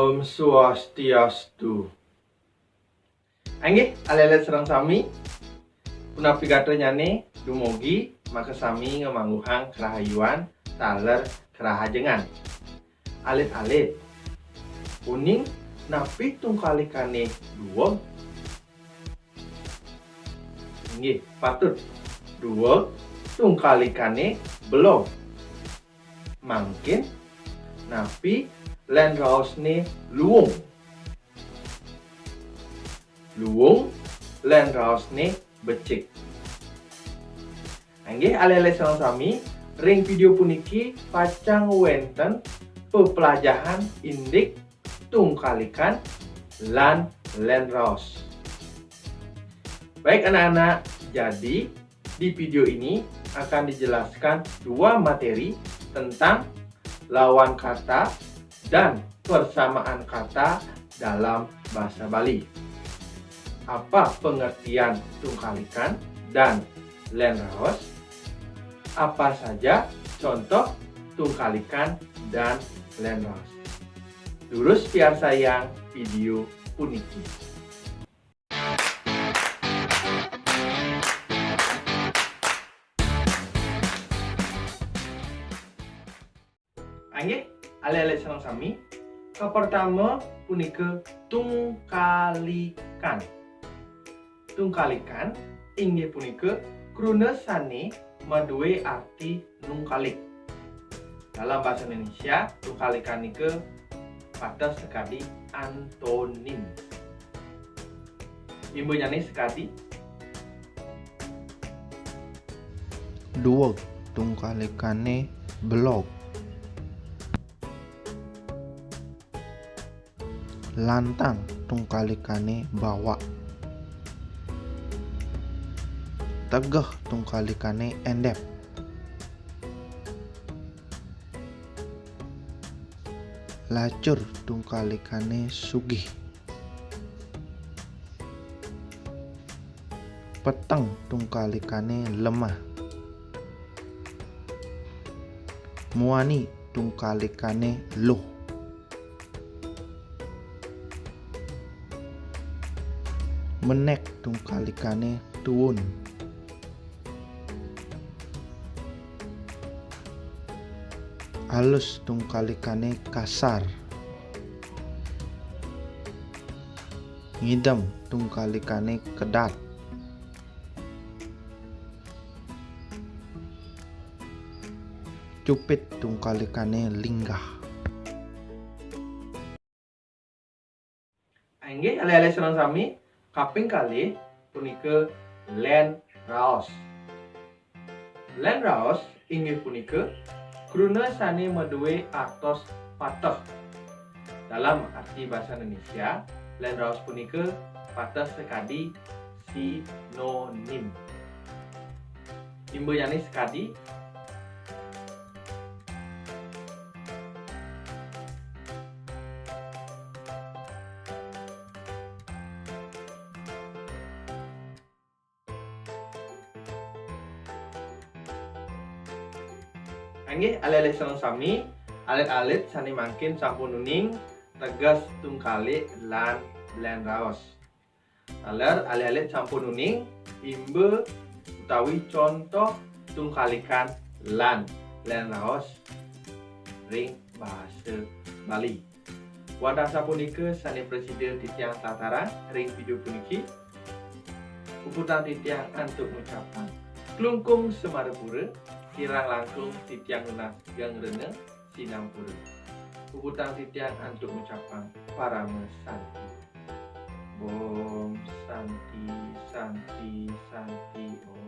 Om Swastiastu. Anggih, alele serang sami. Punapigato nyane dumugi maka sami ngemangguhang kerahayuan taler kerahajengan. Alit-alit. Kuning napi tungkalikane dua. Nggih, patut. Dua tungkalikane belum. Mungkin napi len raosne luwung. Luwung len raosne becik. Anggih alele sami ring video puniki pacang wenten pepelajaran indik tungkalikan lan len raos. Baik anak-anak, jadi di video ini akan dijelaskan dua materi tentang lawan kata dan persamaan kata dalam bahasa Bali. Apa pengertian tungkalikan dan len raos? Apa saja contoh tungkalikan dan len raos? Lurus biar sayang video puniki. Anggih, ale-ale senang sami. Pertama punika tungkalikan. Tungkalikan inggih punika kruna sane maduwe arti nungkalik. Dalam bahasa Indonesia, tungkalikan nika pada sekali antonim. Imbunya nih sekali dua tungkalikane blok. Lantang tungkalikane bawa. Tegeh tungkalikane endep. Lacur tungkalikane sugih. Peteng tungkalikane lemah. Muani tungkalikane luh. Menek tungkalikane tuwun. Halus tungkalikane kasar. Ngidam tungkalikane kedat. Cupit tungkalikane linggah. Anggih ale-ale senang sami kaping kali punika len raos. Len raos inggih punika kruna sane maduwe artos patah. Dalam arti bahasa Indonesia, len raos punika patah sekadi sinonim. Imbuyane sekadi anggih ale-ale senang sami, alit-alit sani mangkin sampun nuning tegas tungkalik lan len raos. Taler ale-alit sampun nuning imbe utawi contoh tungkalikan lan len raos ring bahasa Bali. Wadah sapunika sani presiden titiang tataran ring video puniki. Uputan titiang antuk mengucapkan klungkung semarapura. Kirang langkung titiang lunas gang reneng sinampura. Puputang titiang antuk mengucapkan parama santi. Bom santi santi santi om.